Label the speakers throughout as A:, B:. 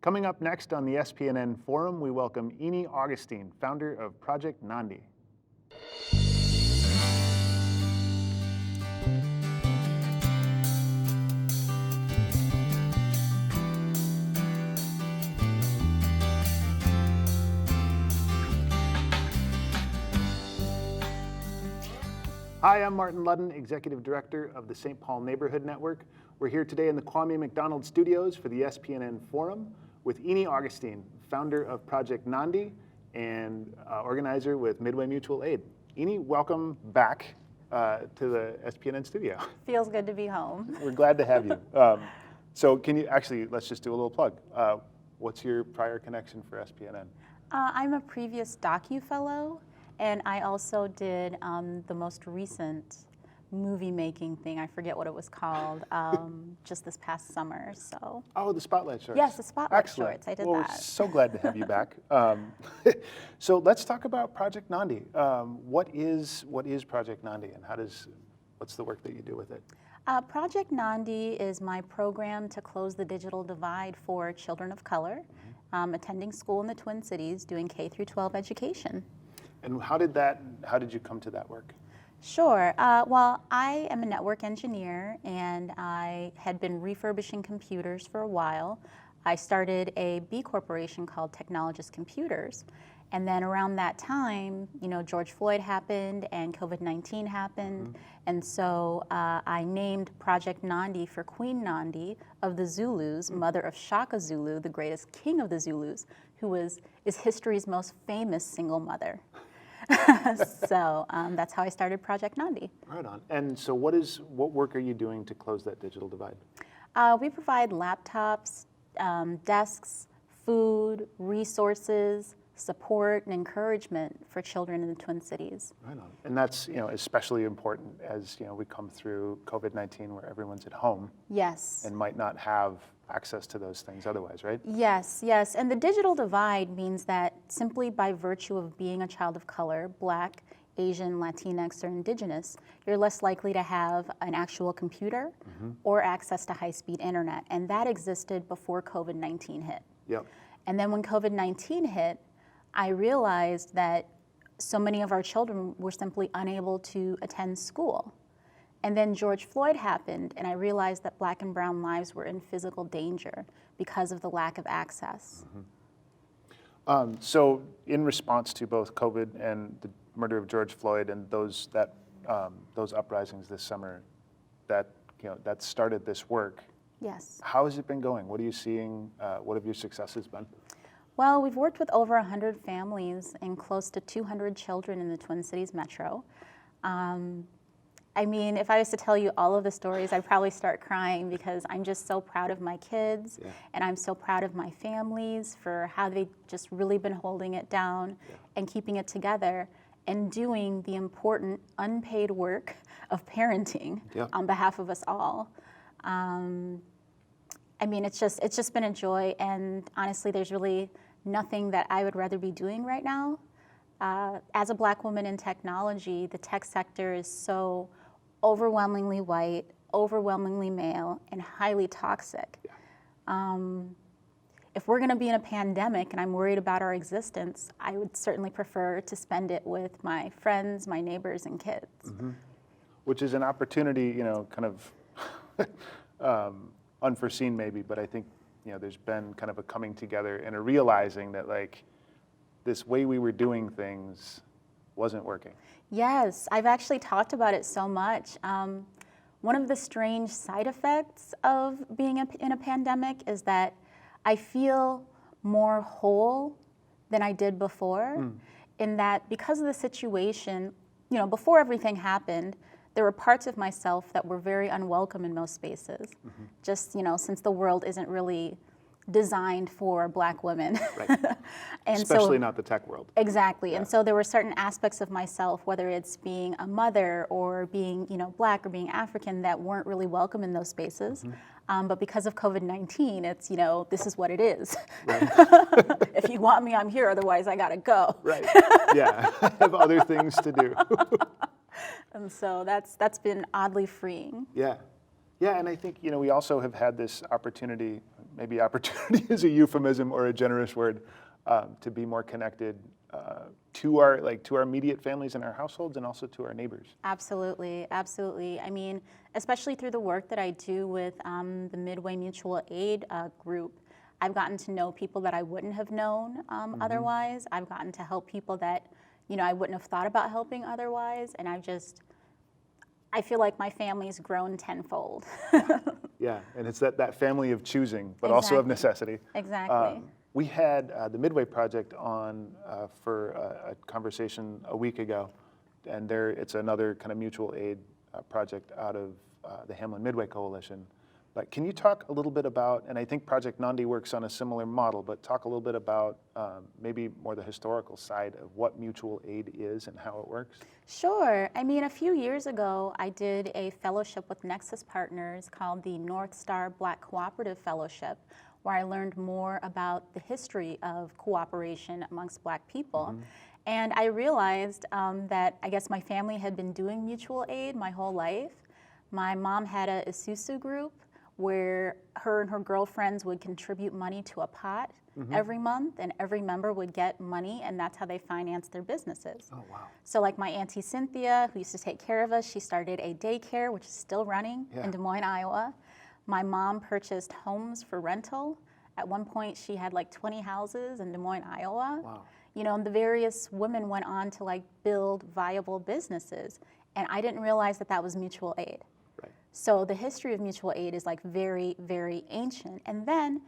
A: Coming up next on the SPNN Forum, we welcome Ini Augustine, founder of Project NANDI. Hi, I'm Martin Ludden, Executive Director of the St. Paul Neighborhood Network. We're here today in the Kwame McDonald Studios for the SPNN Forum with Ini Augustine, founder of Project NANDI and organizer with Midway Mutual Aid. Ini, welcome back to the SPNN studio.
B: Feels good to be home.
A: We're glad to have you. So can you, actually, let's just do a little plug. What's your prior connection for SPNN?
B: I'm a previous docu-fellow, and I also did the most recent movie-making thing. I forget what it was called, just this past summer, so.
A: Oh, the Spotlight Shorts.
B: Yes, the Spotlight
A: Excellent.
B: Shorts, I did
A: Well,
B: that.
A: We're so glad to have you back. So let's talk about Project NANDI. What is Project NANDI, and what's the work that you do with it?
B: Project NANDI is my program to close the digital divide for children of color, attending school in the Twin Cities, doing K through 12 education.
A: And how did you come to that work?
B: Sure. Well, I am a network engineer, and I had been refurbishing computers for a while. I started a B corporation called Technologist Computers. And then around that time, George Floyd happened and COVID-19 happened. And so I named Project NANDI for Queen Nandi of the Zulus, mother of Shaka Zulu, the greatest king of the Zulus, who is history's most famous single mother. So that's how I started Project NANDI.
A: Right on. And so what work are you doing to close that digital divide?
B: We provide laptops, desks, food, resources, support, and encouragement for children in the Twin Cities.
A: Right on. And that's especially important as we come through COVID-19 where everyone's at home.
B: Yes.
A: And might not have access to those things otherwise, right?
B: Yes, yes. And the digital divide means that simply by virtue of being a child of color, Black, Asian, Latinx, or Indigenous, you're less likely to have an actual computer or access to high-speed internet. And that existed before COVID-19 hit.
A: Yep.
B: And then when COVID-19 hit, I realized that so many of our children were simply unable to attend school. And then George Floyd happened, and I realized that Black and brown lives were in physical danger because of the lack of access.
A: So in response to both COVID and the murder of George Floyd and those uprisings this summer that started this work,
B: yes.
A: How has it been going? What are you seeing? What have your successes been?
B: Well, we've worked with over 100 families and close to 200 children in the Twin Cities metro. I mean, if I was to tell you all of the stories, I'd probably start crying because I'm just so proud of my kids, and I'm so proud of my families for how they've just really been holding it down and keeping it together and doing the important unpaid work of parenting on behalf of us all. I mean, it's just been a joy, and honestly, there's really nothing that I would rather be doing right now. As a Black woman in technology, the tech sector is so overwhelmingly white, overwhelmingly male, and highly toxic. If we're gonna be in a pandemic and I'm worried about our existence, I would certainly prefer to spend it with my friends, my neighbors, and kids.
A: Which is an opportunity, kind of unforeseen maybe, but I think there's been kind of a coming together and a realizing that this way we were doing things wasn't working. Yes,
B: I've actually talked about it so much. One of the strange side effects of being in a pandemic is that I feel more whole than I did before, in that because of the situation, before everything happened, there were parts of myself that were very unwelcome in most spaces. Just, since the world isn't really designed for Black women.
A: Right. And especially not the tech world.
B: Exactly. Yeah. And so there were certain aspects of myself, whether it's being a mother or being, Black or being African, that weren't really welcome in those spaces. But because of COVID-19, it's, this is what it is. Right. If you want me, I'm here. Otherwise, I gotta go.
A: Right. Yeah. I have other things to do.
B: And so that's been oddly freeing.
A: Yeah. Yeah, and I think, we also have had this opportunity, maybe opportunity is a euphemism or a generous word, to be more connected to our immediate families and our households, and also to our neighbors.
B: Absolutely, absolutely. I mean, especially through the work that I do with the Midway Mutual Aid group, I've gotten to know people that I wouldn't have known otherwise. I've gotten to help people that, I wouldn't have thought about helping otherwise, and I feel like my family's grown tenfold.
A: Yeah, and it's that family of choosing, but also of necessity.
B: Exactly.
A: We had the Midway Project on for a conversation a week ago, and it's another kind of mutual aid project out of the Hamlin Midway Coalition. But can you talk a little bit about, and I think Project NANDI works on a similar model, but talk a little bit about maybe more the historical side of what mutual aid is and how it works?
B: Sure. I mean, a few years ago, I did a fellowship with Nexus Partners called the North Star Black Cooperative Fellowship, where I learned more about the history of cooperation amongst Black people. And I realized that I guess my family had been doing mutual aid my whole life. My mom had a Isusu group where her and her girlfriends would contribute money to a pot every month, and every member would get money, and that's how they financed their businesses.
A: Oh, wow.
B: So like my Auntie Cynthia, who used to take care of us, she started a daycare, which is still running in Des Moines, Iowa. My mom purchased homes for rental. At one point, she had like 20 houses in Des Moines, Iowa.
A: Wow.
B: And the various women went on to like build viable businesses. And I didn't realize that that was mutual aid.
A: Right.
B: So the history of mutual aid is like very, very ancient. And then,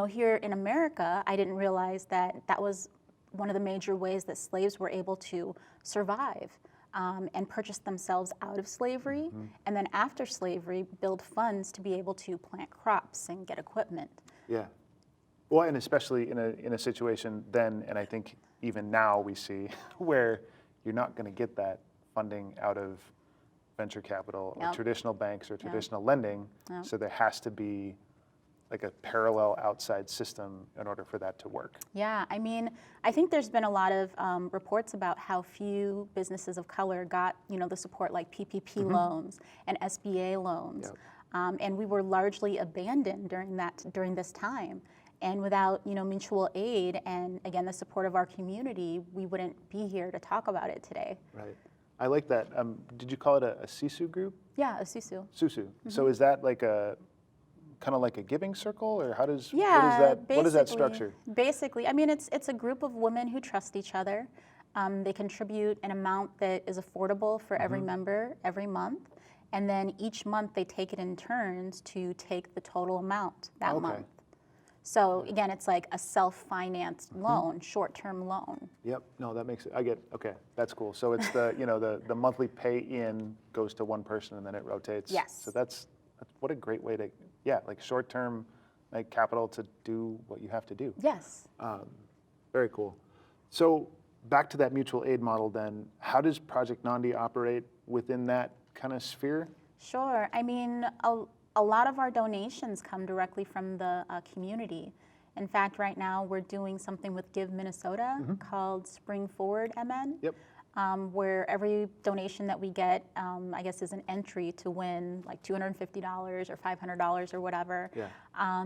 B: here in America, I didn't realize that that was one of the major ways that slaves were able to survive and purchase themselves out of slavery. And then after slavery, build funds to be able to plant crops and get equipment.
A: Yeah. Well, and especially in a situation then, and I think even now we see where you're not going to get that funding out of venture capital or traditional banks or traditional lending. So there has to be like a parallel outside system in order for that to work.
B: Yeah, I mean, I think there's been a lot of reports about how few businesses of color got, the support like PPP loans and SBA loans. And we were largely abandoned during this time. And without, mutual aid and, again, the support of our community, we wouldn't be here to talk about it today.
A: Right. I like that. Did you call it a SISU group?
B: Yeah, a SUSU.
A: SUSU. So is that like kind of like a giving circle, or what is that structure?
B: Basically, I mean, it's a group of women who trust each other. They contribute an amount that is affordable for every member every month. And then each month they take it in turns to take the total amount that month. So again, it's like a self-financed loan, short-term loan.
A: Yep. No, that makes it. Okay, that's cool. So it's the monthly pay in goes to one person and then it rotates.
B: Yes.
A: So that's what a great way to like short-term like capital to do what you have to do.
B: Yes.
A: Very cool. So back to that mutual aid model then, how does Project NANDI operate within that kind of sphere?
B: Sure. I mean, a lot of our donations come directly from the community. In fact, right now we're doing something with Give Minnesota called Spring Forward MN, where every donation that we get, I guess, is an entry to win like $250 or $500 or whatever.
A: Yeah.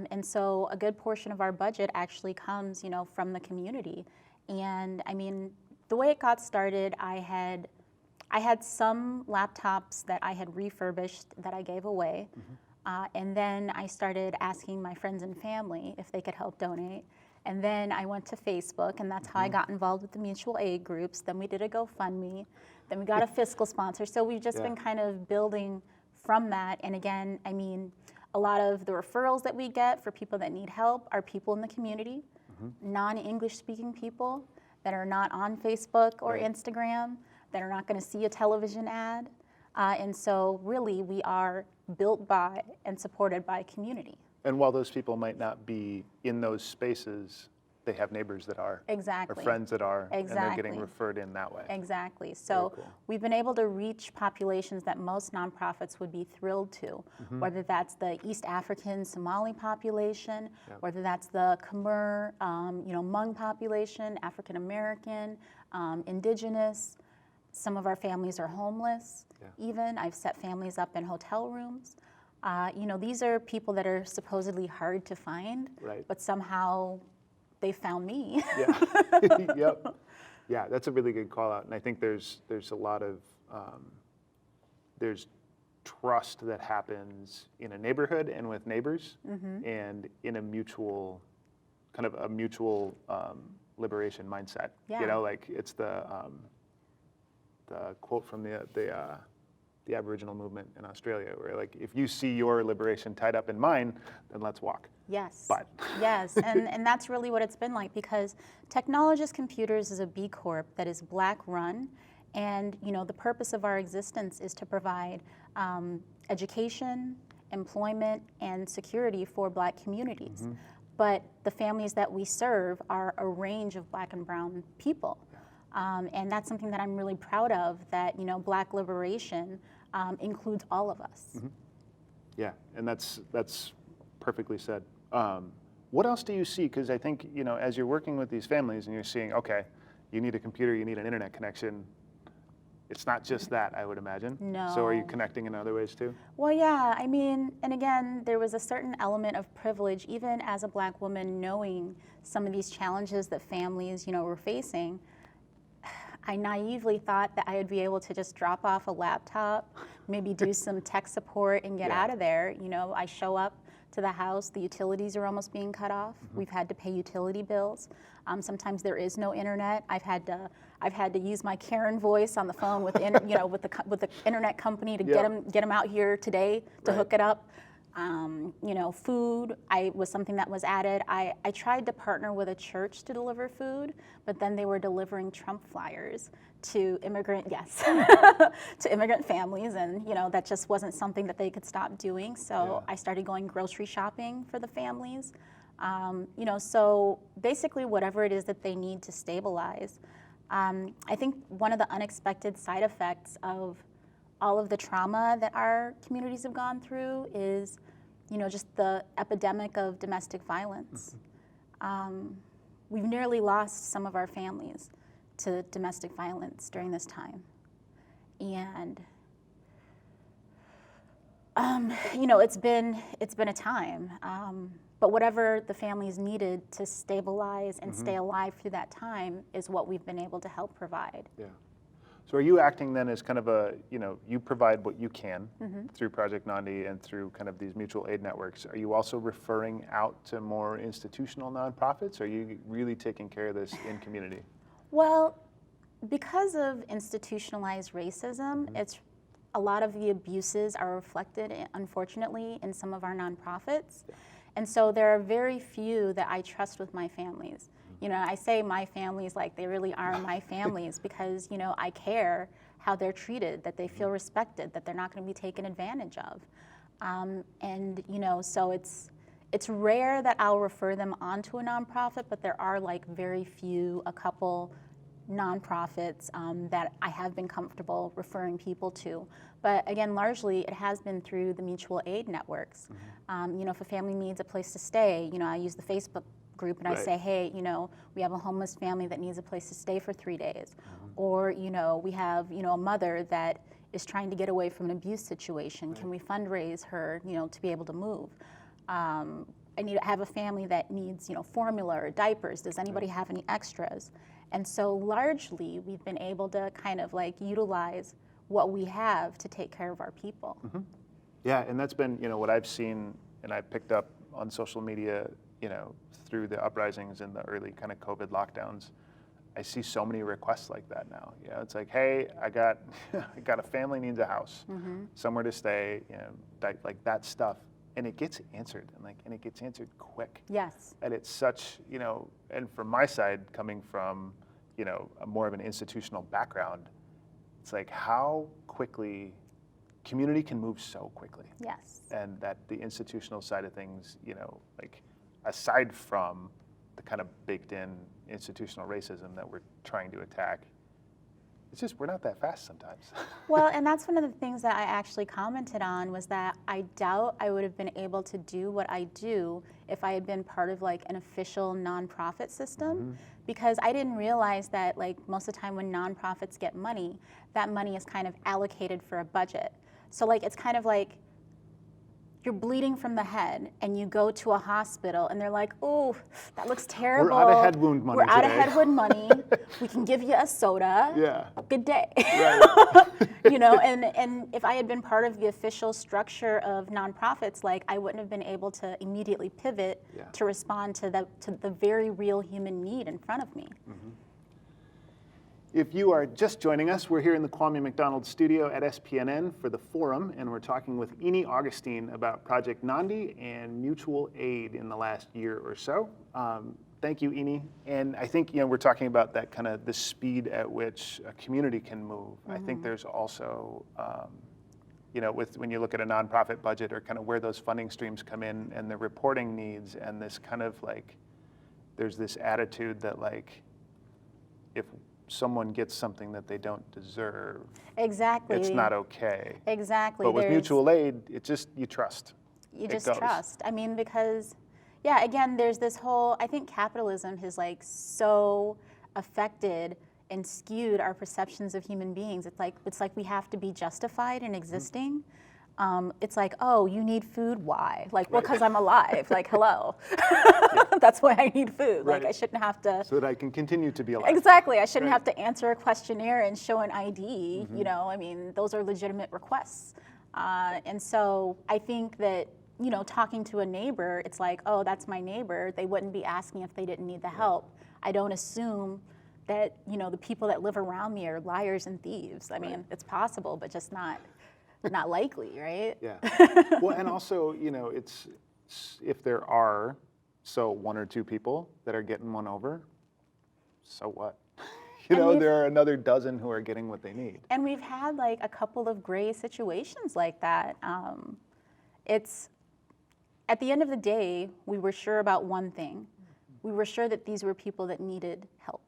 B: And so a good portion of our budget actually comes, from the community. And I mean, the way it got started, I had some laptops that I had refurbished that I gave away. And then I started asking my friends and family if they could help donate. And then I went to Facebook, and that's how I got involved with the mutual aid groups. Then we did a GoFundMe. Then we got a fiscal sponsor. So we've just been kind of building from that. And again, I mean, a lot of the referrals that we get for people that need help are people in the community, non-English speaking people that are not on Facebook or Instagram, that are not going to see a television ad. And so really we are built by and supported by community.
A: And while those people might not be in those spaces, they have neighbors that are.
B: Exactly.
A: Or friends that are.
B: Exactly.
A: And they're getting referred in that way.
B: Exactly. So we've been able to reach populations that most nonprofits would be thrilled to, whether that's the East African Somali population, whether that's the Khmer, Hmong population, African American, indigenous. Some of our families are homeless, even. I've set families up in hotel rooms. These are people that are supposedly hard to find,
A: Right.
B: but somehow they found me.
A: Yeah. Yep. Yeah, that's a really good call out, and I think there's a lot of there's trust that happens in a neighborhood and with neighbors, and in a mutual liberation mindset.
B: Yeah.
A: Like it's the quote from the Aboriginal movement in Australia, where like, if you see your liberation tied up in mine, then let's walk.
B: Yes.
A: But
B: Yes, and that's really what it's been like, because Technologist Computers is a B Corp that is Black run, and the purpose of our existence is to provide education, employment, and security for Black communities. But the families that we serve are a range of Black and brown people. And that's something that I'm really proud of, that Black liberation includes all of us.
A: Yeah, and that's perfectly said. What else do you see? Because I think, as you're working with these families and you're seeing, okay, you need a computer, you need an internet connection, it's not just that, I would imagine.
B: No.
A: So are you connecting in other ways too?
B: Well, yeah, I mean, and again, there was a certain element of privilege, even as a Black woman, knowing some of these challenges that families, were facing. I naively thought that I would be able to just drop off a laptop, maybe do some tech support and get out of there. I show up to the house, the utilities are almost being cut off. We've had to pay utility bills. Sometimes there is no internet. I've had to use my Karen voice on the phone with the internet company to get them out here today to hook it up. Food was something that was added. I tried to partner with a church to deliver food, but then they were delivering Trump flyers to immigrant families, and that just wasn't something that they could stop doing. So I started going grocery shopping for the families. So basically whatever it is that they need to stabilize. I think one of the unexpected side effects of all of the trauma that our communities have gone through is, just the epidemic of domestic violence. We've nearly lost some of our families to domestic violence during this time. And, it's been a time. But whatever the families needed to stabilize and stay alive through that time is what we've been able to help provide.
A: Yeah. So are you acting then as kind of you provide what you can through Project NANDI and through kind of these mutual aid networks. Are you also referring out to more institutional nonprofits? Or are you really taking care of this in community?
B: Well, because of institutionalized racism, a lot of the abuses are reflected, unfortunately, in some of our nonprofits. And so there are very few that I trust with my families. I say my families like they really are my families, because, I care how they're treated, that they feel respected, that they're not going to be taken advantage of. So it's rare that I'll refer them onto a nonprofit, but there are a couple nonprofits that I have been comfortable referring people to. But again, largely it has been through the mutual aid networks. If a family needs a place to stay, I use the Facebook group and I say, hey, we have a homeless family that needs a place to stay for 3 days. Or, we have, a mother that is trying to get away from an abuse situation. Can we fundraise her, to be able to move? I have a family that needs, formula or diapers. Does anybody have any extras? And so largely we've been able to kind of utilize what we have to take care of our people.
A: Yeah, and that's been, what I've seen, and I picked up on social media, through the uprisings and the early kind of COVID lockdowns. I see so many requests like that now. It's like, hey, I got a family needs a house, somewhere to stay, like that stuff. And it gets answered, and it gets answered quick.
B: Yes.
A: And it's such, and from my side, coming from, a more of an institutional background, it's like how quickly community can move so quickly.
B: Yes.
A: And that the institutional side of things, aside from the kind of baked in institutional racism that we're trying to attack, it's just, we're not that fast sometimes.
B: Well, and that's one of the things that I actually commented on, was that I doubt I would have been able to do what I do if I had been part of an official nonprofit system, because I didn't realize that most of the time when nonprofits get money, that money is kind of allocated for a budget. So it's kind of you're bleeding from the head and you go to a hospital and they're like, oh, that looks terrible.
A: We're out of head wound money
B: We're out
A: today.
B: of head wound money. We can give you a soda.
A: Yeah.
B: Good day.
A: Right.
B: You know, and if I had been part of the official structure of nonprofits, like I wouldn't have been able to immediately pivot to respond to the very real human need in front of me.
A: Mm-hmm. If you are just joining us, we're here in the Kwame McDonald studio at SPNN for the forum, and we're talking with Ini Augustine about Project NANDI and mutual aid in the last year or so. Thank you, Ini. And I think we're talking about that kind of the speed at which a community can move. Mm-hmm. I think there's also, when you look at a nonprofit budget or kind of where those funding streams come in and the reporting needs and this kind of like, there's this attitude that like, if someone gets something that they don't deserve,
B: exactly,
A: it's not okay.
B: Exactly.
A: But with mutual aid, it just, you trust.
B: You just trust. I mean, because, yeah, again, there's this whole, I think capitalism has like so affected and skewed our perceptions of human beings. It's like we have to be justified in existing. It's like, oh, you need food, why? Like, well, because I'm alive. Like, hello. That's why I need food. Like, I shouldn't have to.
A: So that I can continue to be alive.
B: Exactly. I shouldn't have to answer a questionnaire and show an ID. You know, I mean, those are legitimate requests. And so I think that, talking to a neighbor, it's like, oh, that's my neighbor. They wouldn't be asking if they didn't need the help. I don't assume that, the people that live around me are liars and thieves. I mean, it's possible, but just not likely, right?
A: Yeah. Well, and also, it's if there are one or two people that are getting one over, so what? There are another dozen who are getting what they need.
B: And we've had like a couple of gray situations like that. It's at the end of the day, we were sure about one thing. We were sure that these were people that needed help.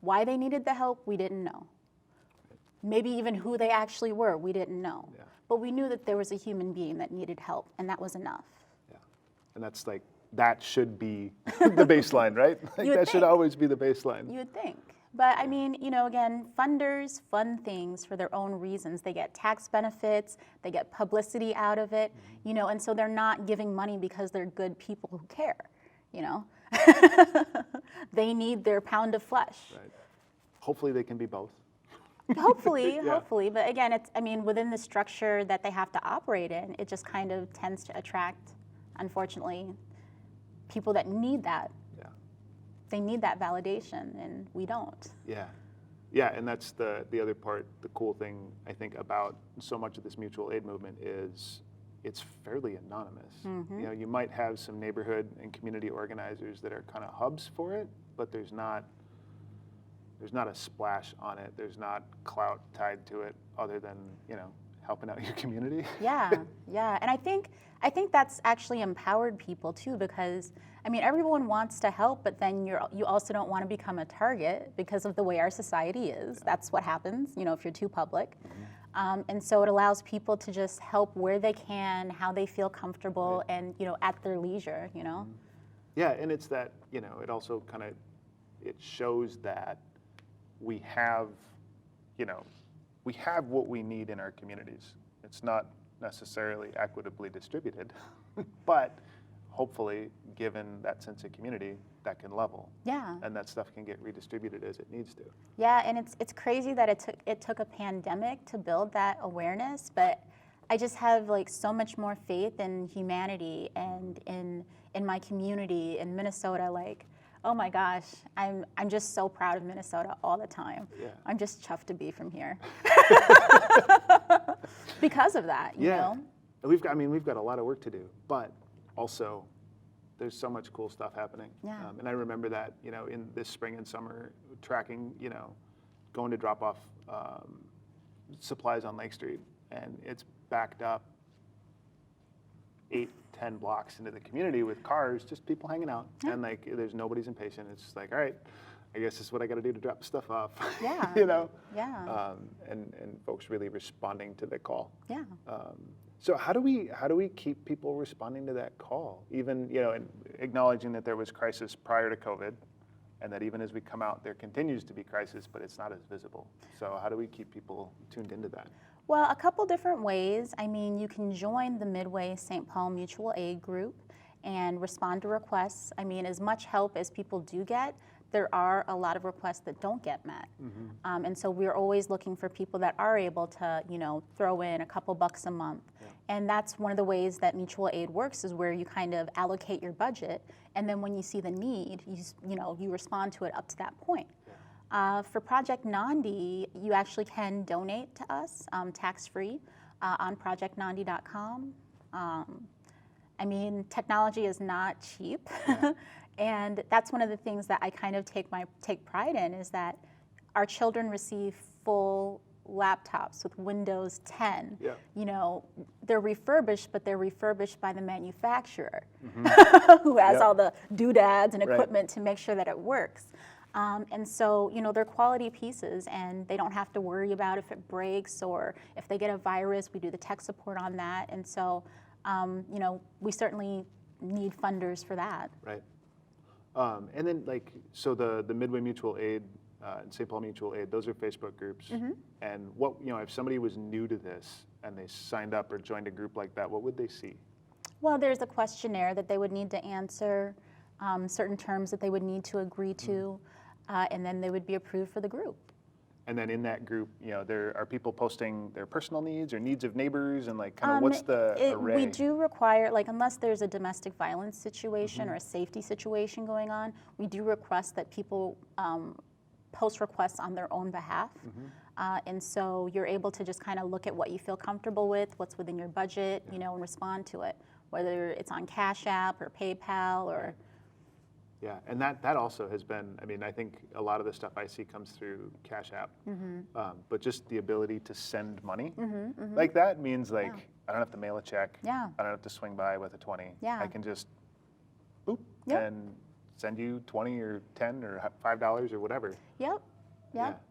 B: Why they needed the help, we didn't know. Maybe even who they actually were, we didn't know. Yeah. But we knew that there was a human being that needed help, and that was enough.
A: Yeah, and that's like, that should be the baseline, right? Like that should always be the baseline.
B: You would think. But I mean, again, funders fund things for their own reasons. They get tax benefits, they get publicity out of it, and so they're not giving money because they're good people who care, They need their pound of flesh. Right.
A: Hopefully they can be both.
B: Hopefully, but again, within the structure that they have to operate in, it just kind of tends to attract, unfortunately, people that need that. Yeah. They need that validation, and we don't.
A: Yeah. Yeah, and that's the other part, the cool thing, I think, about so much of this mutual aid movement is it's fairly anonymous. Mm-hmm. You might have some neighborhood and community organizers that are kind of hubs for it, but there's not a splash on it. There's not clout tied to it other than, helping out your community.
B: Yeah. And I think that's actually empowered people too, because everyone wants to help, but then you also don't want to become a target because of the way our society is. Yeah. That's what happens, if you're too public. Mm-hmm. And so it allows people to just help where they can, how they feel comfortable, right. And, at their leisure, Mm-hmm.
A: Yeah, and it's that, it also kind of, it shows that we have what we need in our communities. It's not necessarily equitably distributed, but hopefully, given that sense of community, that can level. Yeah. And that stuff can get redistributed as it needs to.
B: Yeah, and it's crazy that it took a pandemic to build that awareness, but I just have like so much more faith in humanity and in my community in Minnesota. Like, oh my gosh, I'm just so proud of Minnesota all the time. Yeah. I'm just chuffed to be from here. Because of that, you know?
A: We've got a lot of work to do, but also there's so much cool stuff happening. Yeah. And I remember that, in this spring and summer, tracking, going to drop off supplies on Lake Street, and it's backed up 8-10 blocks into the community with cars, just people hanging out, and like there's nobody's impatient. It's just like, all right, I guess this is what I got to do to drop stuff off. Yeah. Yeah. And folks really responding to the call. Yeah. So how do we keep people responding to that call, even and acknowledging that there was crisis prior to COVID, and that even as we come out, there continues to be crisis, but it's not as visible. So how do we keep people tuned into that?
B: Well, a couple different ways. I mean, you can join the Midway St. Paul Mutual Aid group and respond to requests. I mean, as much help as people do get, there are a lot of requests that don't get met. And so we're always looking for people that are able to, throw in a couple bucks a month. And that's one of the ways that mutual aid works, is where you kind of allocate your budget, and then when you see the need, you respond to it up to that point. For Project NANDI, you actually can donate to us tax-free on projectnandi.com. I mean, technology is not cheap, and that's one of the things that I kind of take pride in, is that our children receive full laptops with Windows 10. They're refurbished, but they're refurbished by the manufacturer, who has all the doodads and equipment to make sure that it works. And so, they're quality pieces, and they don't have to worry about if it breaks or if they get a virus. We do the tech support on that. And so, we certainly need funders for that.
A: Right. And then, so the Midway Mutual Aid and St. Paul Mutual Aid, those are Facebook groups. And what, if somebody was new to this and they signed up or joined a group like that, what would they see?
B: Well, there's a questionnaire that they would need to answer, certain terms that they would need to agree to, and then they would be approved for the group.
A: And then in that group, there are people posting their personal needs or needs of neighbors, and kind of what's the array?
B: We do require, unless there's a domestic violence situation or a safety situation going on, we do request that people post requests on their own behalf. And so you're able to just kind of look at what you feel comfortable with, what's within your budget, and respond to it, whether it's on Cash App or PayPal or...
A: Yeah, and that also has been, I think a lot of the stuff I see comes through Cash App, but just the ability to send money like that means I don't have to mail a check, I don't have to swing by with a 20, I can just boop and send you 20 or 10 or $5 or whatever.
B: Yep,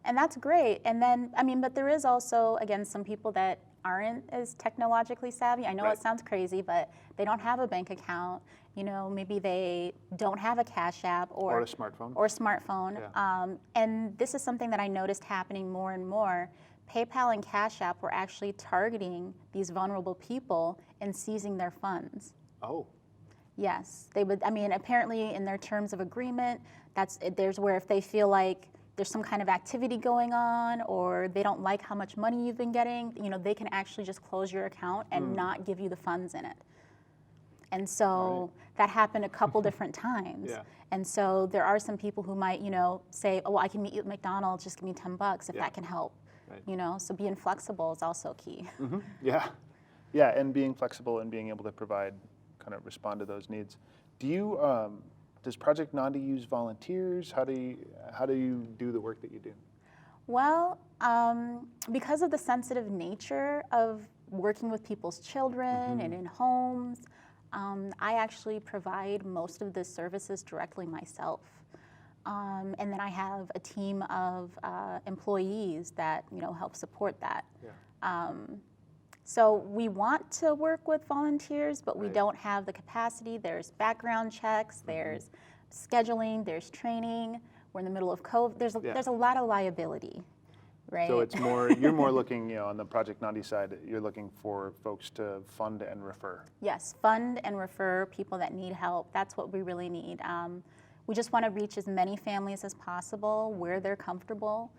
B: and that's great. And then, but there is also, again, some people that aren't as technologically savvy. I know it sounds crazy, but they don't have a bank account. Maybe they don't have a Cash App or
A: a smartphone.
B: And this is something that I noticed happening more and more. PayPal and Cash App were actually targeting these vulnerable people and seizing their funds.
A: Oh.
B: Yes, they would. Apparently in their terms of agreement, there's where if they feel like there's some kind of activity going on, or they don't like how much money you've been getting, they can actually just close your account and not give you the funds in it. And so that happened a couple different times. And so there are some people who might, say, oh, I can meet you at McDonald's, just give me $10 if that can help. So being flexible is also key.
A: Yeah, and being flexible and being able to provide, kind of respond to those needs. Do you, does Project NANDI use volunteers? How do you do the work that you do?
B: Well, because of the sensitive nature of working with people's children and in homes, I actually provide most of the services directly myself. And then I have a team of employees that help support that. So we want to work with volunteers, but we don't have the capacity. There's background checks, there's scheduling, there's training. We're in the middle of COVID. There's a lot of liability, right?
A: So it's more, you're more looking, on the Project NANDI side, you're looking for folks to fund and refer.
B: Yes, fund and refer people that need help. That's what we really need. We just want to reach as many families as possible where they're comfortable.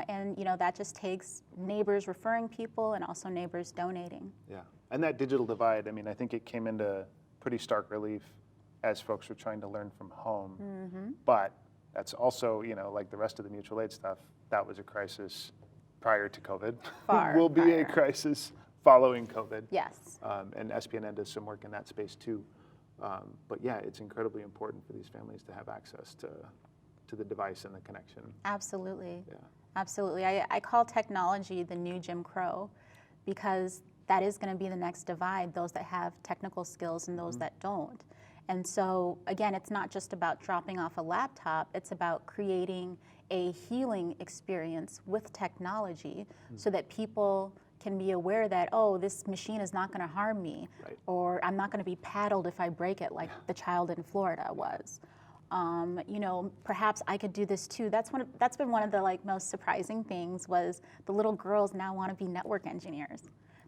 B: And that just takes neighbors referring people and also neighbors donating. Yeah,
A: and that digital divide, I think it came into pretty stark relief as folks were trying to learn from home. But that's also, like the rest of the mutual aid stuff, that was a crisis prior to COVID. Will be a crisis following COVID.
B: Yes.
A: And SPNN does some work in that space too. But yeah, it's incredibly important for these families to have access to the device and the connection.
B: Absolutely. Yeah. Absolutely. I call technology the new Jim Crow, because that is going to be the next divide, those that have technical skills and those that don't. And so, again, it's not just about dropping off a laptop, it's about creating a healing experience with technology so that people can be aware that, oh, this machine is not going to harm me, or I'm not going to be paddled if I break it like the child in Florida was. You know, perhaps I could do this too. That's been one of the like most surprising things was the little girls now want to be network engineers.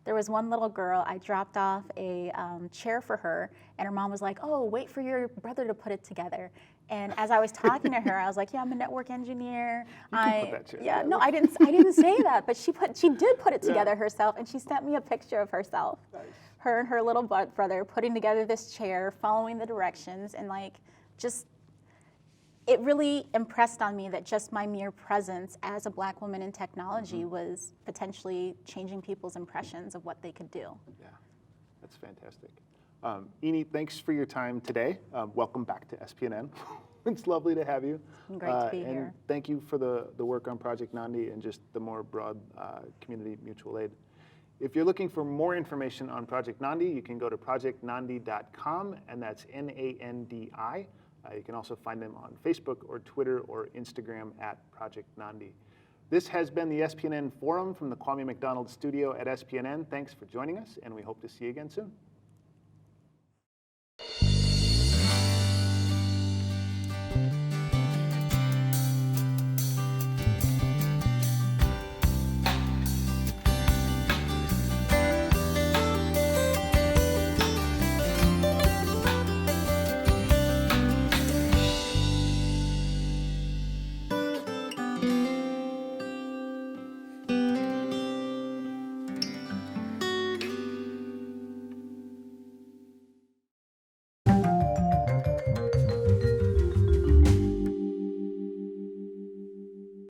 B: There was one little girl, I dropped off a chair for her, and her mom was like, "Oh, wait for your brother to put it together." And as I was talking to her, I was like, "Yeah, I'm a network engineer."
A: You can put that chair
B: Yeah,
A: together.
B: no, I didn't say that, but she did put it together herself, and she sent me a picture of herself, her and her little brother putting together this chair, following the directions, and like just. It really impressed on me that just my mere presence as a Black woman in technology was potentially changing people's impressions of what they could do.
A: Yeah, that's fantastic. Ini, thanks for your time today. Welcome back to SPNN. It's lovely to have you.
B: Great to be
A: and
B: here.
A: Thank you for the work on Project NANDI and just the more broad community mutual aid. If you're looking for more information on Project NANDI, you can go to projectnandi.com, and that's NANDI. You can also find them on Facebook or Twitter or Instagram at Project NANDI. This has been the SPNN Forum from the Kwame McDonald studio at SPNN. Thanks for joining us, and we hope to see you again soon.